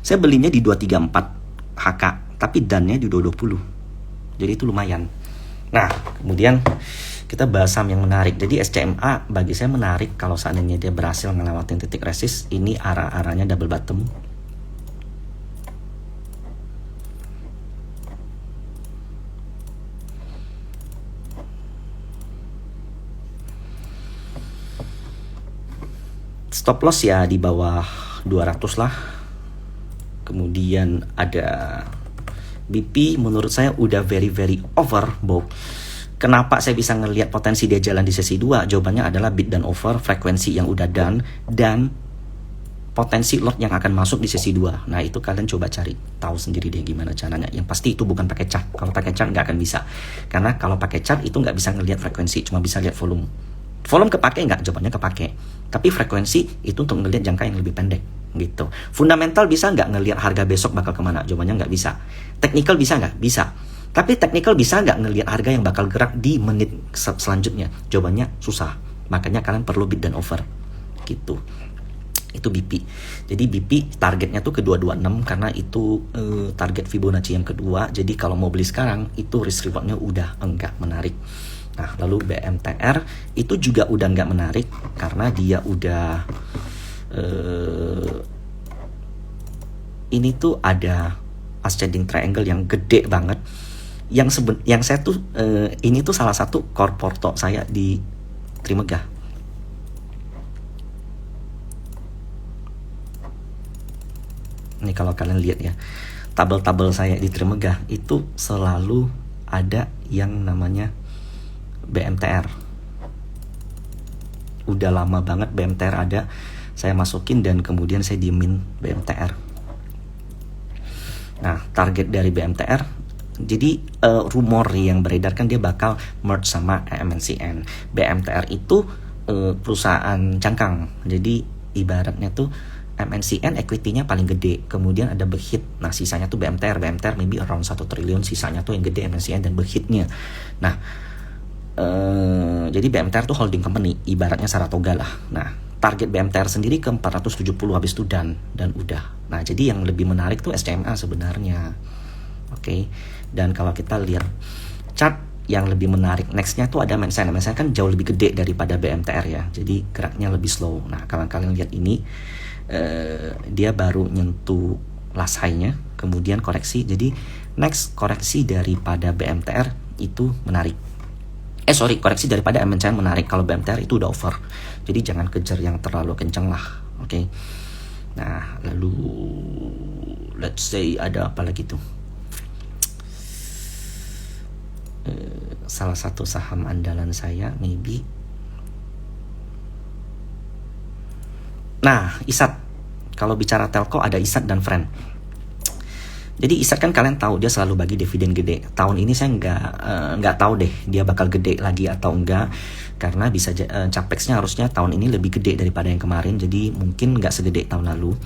Saya belinya di 234 HK, tapi dannya di 220. Jadi itu lumayan. Nah, kemudian kita bahas saham yang menarik. Jadi SCMA bagi saya menarik kalau seandainya dia berhasil ngelewatin titik resist. Ini arah-arahnya double bottom. Stop loss ya di bawah 200 lah. Kemudian ada BP, menurut saya udah very overbought. Kenapa saya bisa ngelihat potensi dia jalan di sesi 2? Jawabannya adalah bid dan over, frekuensi yang udah done, dan potensi lot yang akan masuk di sesi 2. Nah itu kalian coba cari tahu sendiri deh gimana caranya. Yang pasti itu bukan pakai chart. Kalau pakai chart nggak akan bisa, karena kalau pakai chart itu nggak bisa ngelihat frekuensi, cuma bisa lihat volume. Volume kepake nggak? Jawabannya kepake. Tapi frekuensi itu untuk ngelihat jangka yang lebih pendek gitu. Fundamental bisa nggak ngelihat harga besok bakal kemana? Jawabannya nggak bisa. Technical bisa nggak? Bisa. Tapi technical bisa nggak ngelihat harga yang bakal gerak di menit selanjutnya? Jawabannya susah. Makanya kalian perlu bid dan over gitu. Itu BP. Jadi BP targetnya tuh ke 226 karena itu target Fibonacci yang kedua. Jadi kalau mau beli sekarang itu risk rewardnya udah enggak menarik. Nah lalu BMTR itu juga udah enggak menarik karena dia udah ini tuh ada ascending triangle yang gede banget. Yang saya tuh ini tuh salah satu core porto saya di Trimegah. Ini kalau kalian lihat ya, tabel-tabel saya di Trimegah itu selalu ada yang namanya BMTR. Udah lama banget BMTR ada, saya masukin dan kemudian saya diemin BMTR. Nah, target dari BMTR, jadi rumor yang beredar kan dia bakal merge sama MNCN. BMTR itu perusahaan cangkang, jadi ibaratnya tuh MNCN equity-nya paling gede, kemudian ada Berhit. Nah, sisanya tuh BMTR maybe around 1 triliun, sisanya tuh yang gede MNCN dan Berhitnya. Nah, jadi BMTR tuh holding company, ibaratnya Saratoga lah. Nah, target BMTR sendiri ke 470 habis itu dan udah. Nah, jadi yang lebih menarik tuh SCMA sebenarnya. Oke. Dan kalau kita lihat chart yang lebih menarik nextnya tuh ada MNCN. MNCN kan jauh lebih gede daripada BMTR ya. Jadi geraknya lebih slow. Nah, kalau kalian lihat ini dia baru nyentuh last high-nya, kemudian koreksi. Jadi next koreksi daripada BMTR itu menarik. Koreksi daripada MNCN menarik. Kalau BMTR itu udah over. Jadi jangan kejar yang terlalu kencang lah. Oke. Nah, lalu let's say ada apa lagi tuh? Salah satu saham andalan saya maybe. Nah, ISAT. Kalau bicara telco ada ISAT dan Friend. Jadi ISAT kan kalian tahu dia selalu bagi dividen gede. Tahun ini saya nggak tahu deh dia bakal gede lagi atau enggak, karena bisa capexnya harusnya tahun ini lebih gede daripada yang kemarin. Jadi mungkin nggak segede tahun lalu.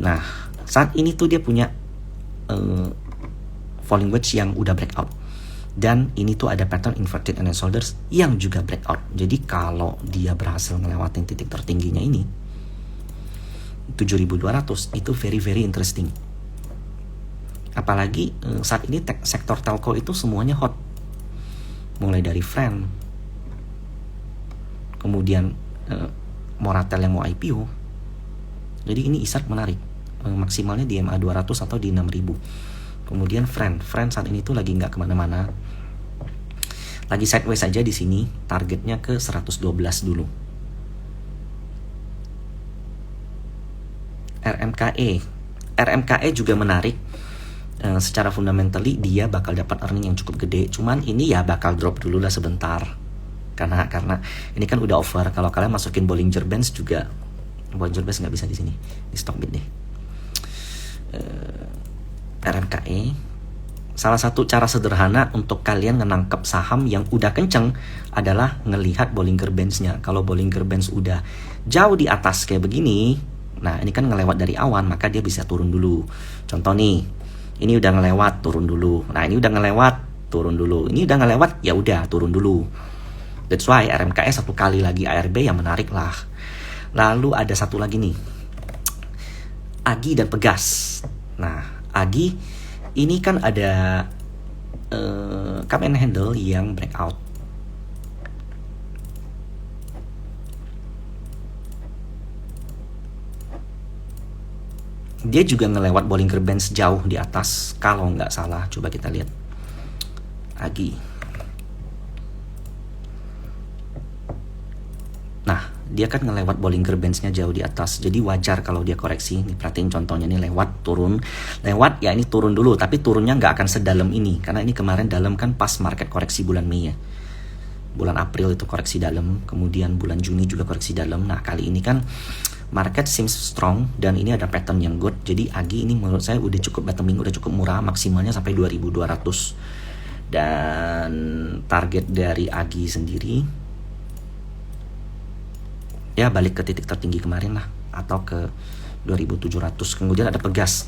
Nah saat ini tuh dia punya falling wedge yang udah breakout, dan ini tuh ada pattern inverted and shoulders yang juga breakout. Jadi kalau dia berhasil ngelewatin titik tertingginya ini 7.200 itu very interesting. Apalagi saat ini sektor telco itu semuanya hot, mulai dari Friend, kemudian Moratel yang mau IPO. Jadi ini ISAT menarik, maksimalnya di MA 200 atau di 6.000. Kemudian Friend saat ini tuh lagi nggak kemana-mana, lagi sideways aja di sini, targetnya ke 112 dulu. RMKE juga menarik. Secara fundamentally dia bakal dapat earning yang cukup gede, cuman ini ya bakal drop dulu lah sebentar karena ini kan udah over. Kalau kalian masukin Bollinger Bands juga, Bollinger Bands nggak bisa di sini, di stock bid deh. RMKE salah satu cara sederhana untuk kalian menangkap saham yang udah kenceng adalah ngelihat Bollinger Bands-nya. Kalau Bollinger Bands udah jauh di atas kayak begini, nah ini kan ngelewat dari awan, maka dia bisa turun dulu. Contoh nih, ini udah ngelewat, turun dulu. Nah, ini udah ngelewat, turun dulu. Ini udah ngelewat, ya udah turun dulu. That's why RMKE satu kali lagi ARB yang menarik lah. Lalu ada satu lagi nih. Agi dan Pegas. Nah, Agi ini kan ada cup and handle yang breakout. Dia juga ngelewat Bollinger Bands jauh di atas, kalau nggak salah. Coba kita lihat Agi. Nah, dia kan ngelewat Bollinger Bands-nya jauh di atas, jadi wajar kalau dia koreksi. Nih, perhatiin contohnya nih, lewat, turun. Lewat, ya ini turun dulu, tapi turunnya nggak akan sedalam ini, karena ini kemarin dalam kan pas market koreksi bulan Mei ya. Bulan April itu koreksi dalam, kemudian bulan Juni juga koreksi dalam. Nah, kali ini kan market seems strong dan ini ada pattern yang good. Jadi Agi ini menurut saya udah cukup bottoming, udah cukup murah, maksimalnya sampai 2200. Dan target dari Agi sendiri ya balik ke titik tertinggi kemarin lah, atau ke 2700. Kemudian ada Pegas.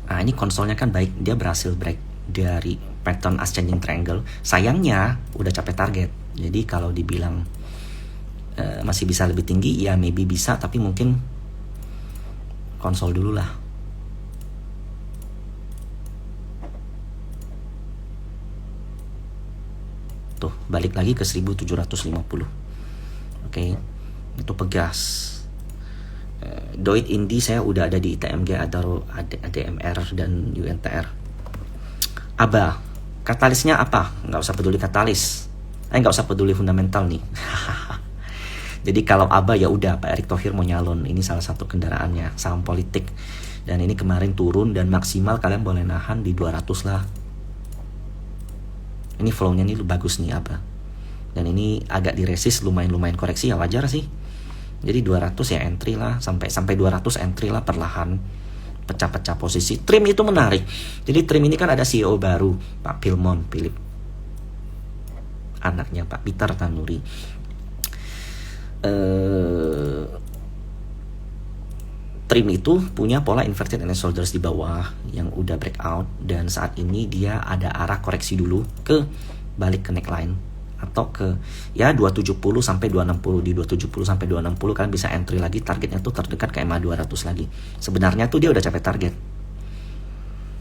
Nah, ini konsolnya kan baik, dia berhasil break dari pattern ascending triangle. Sayangnya udah capai target. Jadi kalau dibilang masih bisa lebih tinggi, ya maybe bisa, tapi mungkin konsol dulu lah. Tuh, balik lagi ke 1750. Oke, itu Pegas. Doit Indi saya udah ada di ITMG, ada ADMR dan UNTR. ABA, katalisnya apa? Nggak usah peduli katalis. Nggak usah peduli fundamental nih. Jadi kalau ABA ya udah, Pak Erick Thohir mau nyalon, ini salah satu kendaraannya, saham politik. Dan ini kemarin turun dan maksimal kalian boleh nahan di 200 lah. Ini flow-nya nih bagus nih ABA. Dan ini agak diresist, lumayan koreksi, ya wajar sih. Jadi 200 ya entry lah, sampai 200 entry lah perlahan. Pecah-pecah posisi. Trim itu menarik. Jadi Trim ini kan ada CEO baru, Pak Philip. Anaknya Pak Peter Tanuri. Trim itu punya pola inverted and shoulders di bawah yang udah breakout, dan saat ini dia ada arah koreksi dulu ke balik ke neckline atau ke ya 270 sampai 260. Di 270 sampai 260 kalian bisa entry lagi, targetnya tuh terdekat ke EMA 200 lagi. Sebenarnya tuh dia udah capai target.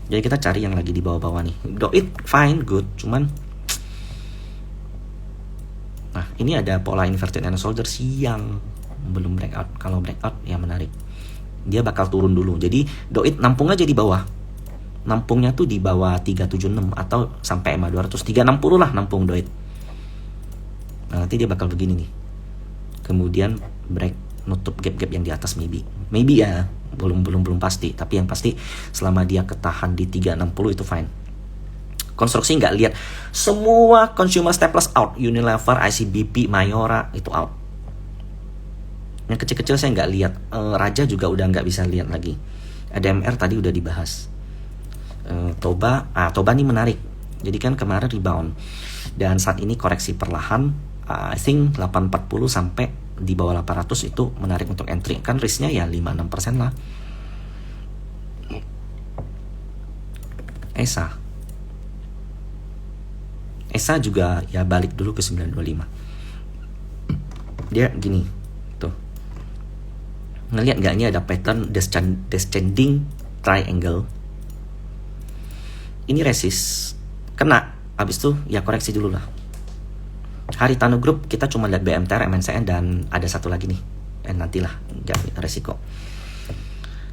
Jadi kita cari yang lagi di bawah-bawah nih. Doit fine, good, cuman nah, ini ada pola inverted and shoulders yang belum breakout. Kalau breakout ya menarik. Dia bakal turun dulu. Jadi Doit nampung aja di bawah. Nampungnya tuh di bawah 376 atau sampai EMA 200. 360 lah nampung Doit. Nah, nanti dia bakal begini nih. Kemudian break, nutup gap-gap yang di atas maybe. Maybe ya, belum pasti. Tapi yang pasti selama dia ketahan di 360 itu fine. Konstruksi nggak lihat, semua consumer staples out, Unilever, ICBP, Mayora itu out. Yang kecil-kecil saya nggak lihat. Raja juga udah nggak bisa lihat lagi. ADMR tadi udah dibahas. Toba ini menarik. Jadi kan kemarin rebound dan saat ini koreksi perlahan. I think 840 sampai di bawah 800 itu menarik untuk entry. Kan risknya ya 5-6% lah. ESA juga ya balik dulu ke 925. Dia gini tuh, ngelihat nggak, ini ada pattern descending triangle. Ini resist, kena, habis itu ya koreksi dulu lah. Haritano Group kita cuma lihat BMTR, MNCN, dan ada satu lagi nih, nantilah, nggak resiko.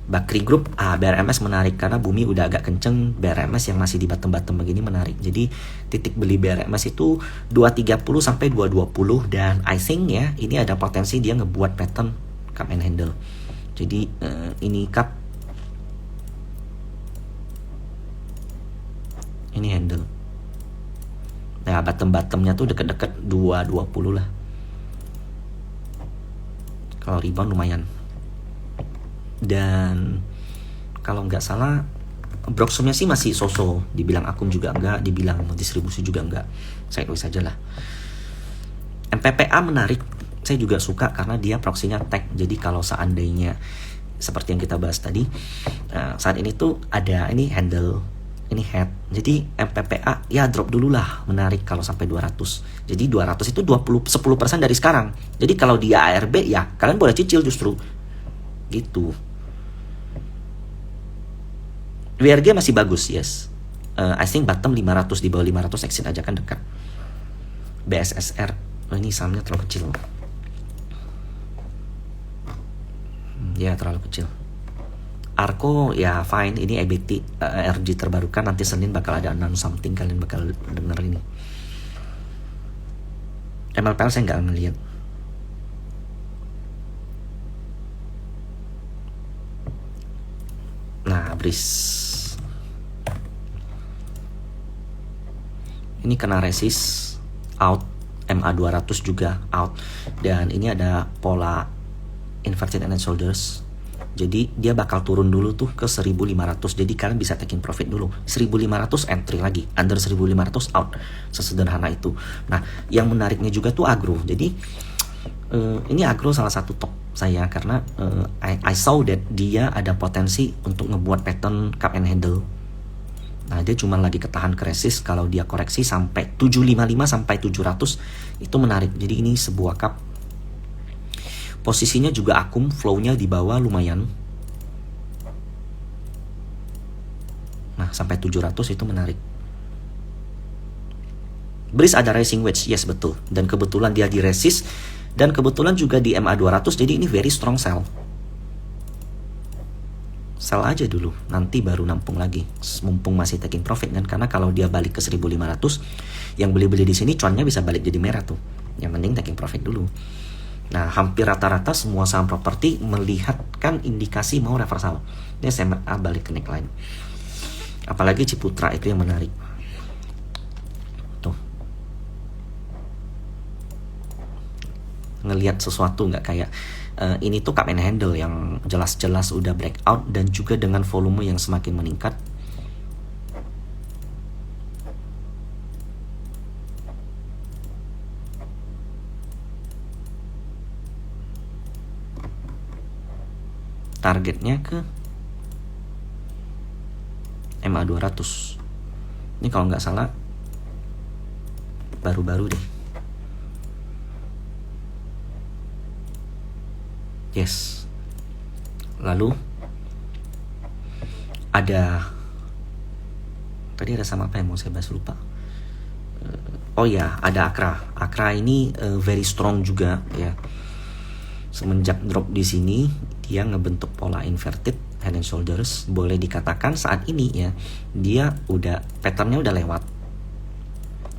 Bakri Group, BRMS menarik karena bumi udah agak kenceng. BRMS yang masih di bottom-bottom begini menarik. Jadi titik beli BRMS itu 230 sampai 220, dan I think ya ini ada potensi dia ngebuat pattern cup and handle. Jadi ini cup, ini handle. Nah, bottom-bottomnya tuh deket-deket 220 lah. Kalau rebound lumayan. Dan kalau nggak salah Broxomnya sih masih so-so, dibilang akum juga enggak, dibilang distribusi juga enggak, sideways aja lah. MPPA menarik, saya juga suka karena dia proksinya tag. Jadi kalau seandainya seperti yang kita bahas tadi, saat ini tuh ada ini handle, ini head. Jadi MPPA ya drop dulu lah, menarik kalau sampai 200. Jadi 200 itu 10% dari sekarang. Jadi kalau dia ARB ya kalian boleh cicil justru. gitu. WRG masih bagus, yes. I think bottom 500, di bawah 500 exit aja kan dekat. BSSR, ini sahamnya terlalu kecil. Ya terlalu kecil. Arko ya fine, ini EBT RG terbarukan, nanti Senin bakal ada announce something, kalian bakal denger ini. MLPL saya nggak ngeliat. Nah, BRIS ini kena resist out, MA200 juga out, dan ini ada pola inverted and shoulders. Jadi dia bakal turun dulu tuh ke 1500. Jadi kalian bisa taking profit dulu. 1500 entry lagi, under 1500 out. Sesederhana itu. Nah, yang menariknya juga tuh agro. Jadi ini agro salah satu top saya karena I saw that dia ada potensi untuk ngebuat pattern cup and handle. Nah, dia cuma lagi ketahan ke resist. Kalau dia koreksi sampai 755 sampai 700 itu menarik. Jadi ini sebuah cup. Posisinya juga akum, flow-nya di bawah lumayan. Nah, sampai 700 itu menarik. BRIS ada rising wedge, yes betul. Dan kebetulan dia di resist. Dan kebetulan juga di MA200, jadi ini very strong sell. Sell aja dulu, nanti baru nampung lagi. Mumpung masih taking profit kan, karena kalau dia balik ke 1500, yang beli-beli di sini cuannya bisa balik jadi merah tuh. Yang penting taking profit dulu. Nah, hampir rata-rata semua saham properti melihatkan indikasi mau reversal. Ini SMA balik ke neckline. Apalagi Ciputra itu yang menarik. Tuh. Ngelihat sesuatu nggak kayak ini tuh cup and handle yang jelas-jelas udah breakout dan juga dengan volume yang semakin meningkat. Targetnya ke MA200. Ini kalau nggak salah baru-baru deh. Yes. Lalu ada tadi ada sama apa yang mau saya bahas, lupa. Oh ya, ada Akra. Akra ini very strong juga ya. Semenjak drop di sini dia ngebentuk pola inverted head and shoulders. Boleh dikatakan saat ini ya dia udah patternnya udah lewat.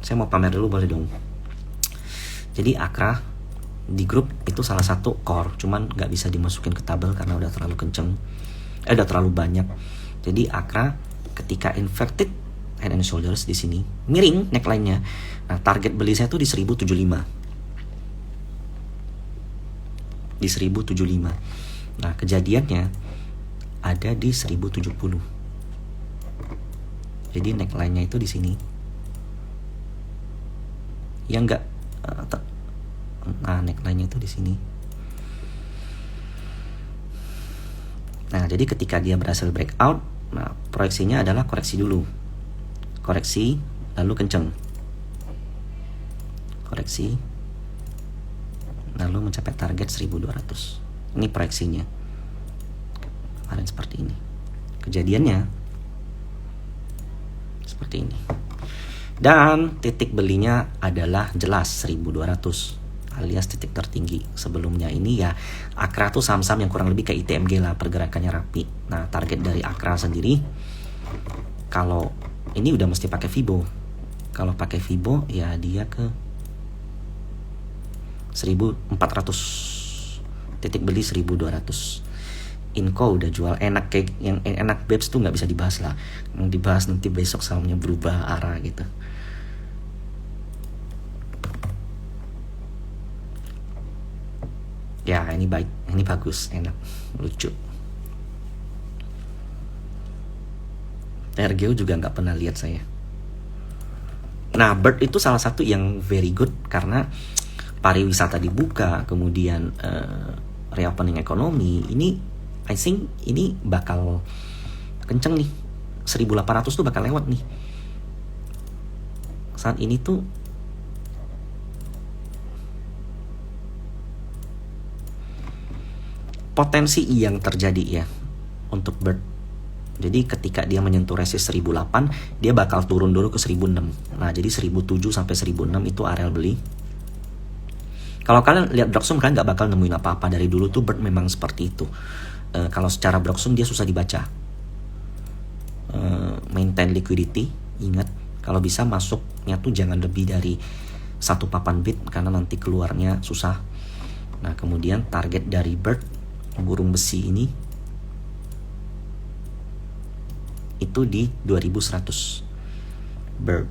Saya mau pamer dulu boleh dong. Jadi Akra di grup itu salah satu core, cuman nggak bisa dimasukin ke tabel karena udah terlalu kenceng, udah terlalu banyak. Jadi Akra ketika inverted head and shoulders di sini miring neckline-nya. Nah, target beli saya tuh di 1075. Di 1075. Nah, kejadiannya ada di 1070. Jadi neckline-nya itu di sini. Ya enggak. Nah, neckline-nya itu di sini. Nah, jadi ketika dia berhasil breakout, nah proyeksinya adalah koreksi dulu. Koreksi lalu kenceng. Koreksi lalu mencapai target 1200. Ini proyeksinya. Kemarin seperti ini. Kejadiannya seperti ini. Dan titik belinya adalah jelas 1200 alias titik tertinggi. Sebelumnya ini ya Akra tuh saham-saham yang kurang lebih kayak ITMG lah, pergerakannya rapi. Nah, target dari Akra sendiri kalau ini udah mesti pakai Fibo. Kalau pakai Fibo ya dia ke 1400, titik beli 1200. Inco udah jual enak, kayak yang enak Babes tuh nggak bisa dibahas lah. Yang dibahas nanti besok sahamnya berubah arah gitu. Ya ini baik, ini bagus, enak, lucu. RGO juga nggak pernah lihat saya. Nah, Bird itu salah satu yang very good karena pariwisata dibuka, kemudian reopening ekonomi. Ini I think ini bakal kenceng nih. 1800 tuh bakal lewat nih. Saat ini tuh potensi yang terjadi ya untuk Bird. Jadi ketika dia menyentuh resist 1008, dia bakal turun dulu ke 1006. Nah, jadi 1007 sampai 1006 itu area beli. Kalau kalian lihat Block Zoom, kalian nggak bakal nemuin apa-apa. Dari dulu tuh Bird memang seperti itu. Kalau secara Block Zoom dia susah dibaca. Maintain liquidity, ingat kalau bisa masuknya tuh jangan lebih dari 1 papan bit karena nanti keluarnya susah. Nah, kemudian target dari Bird, burung besi ini, itu di 2100 Bird.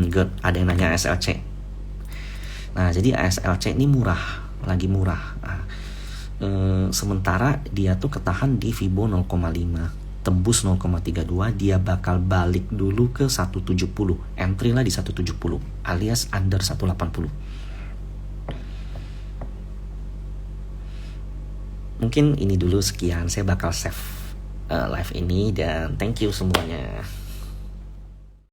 Good. Ada yang nanya ASLC. Nah, jadi ASLC ini murah, lagi murah. Nah, sementara dia tuh ketahan di Fibo 0,5, tembus 0,32, dia bakal balik dulu ke 170. Entry lah di 170 alias under 180. Mungkin ini dulu, sekian. Saya bakal save live ini dan thank you semuanya.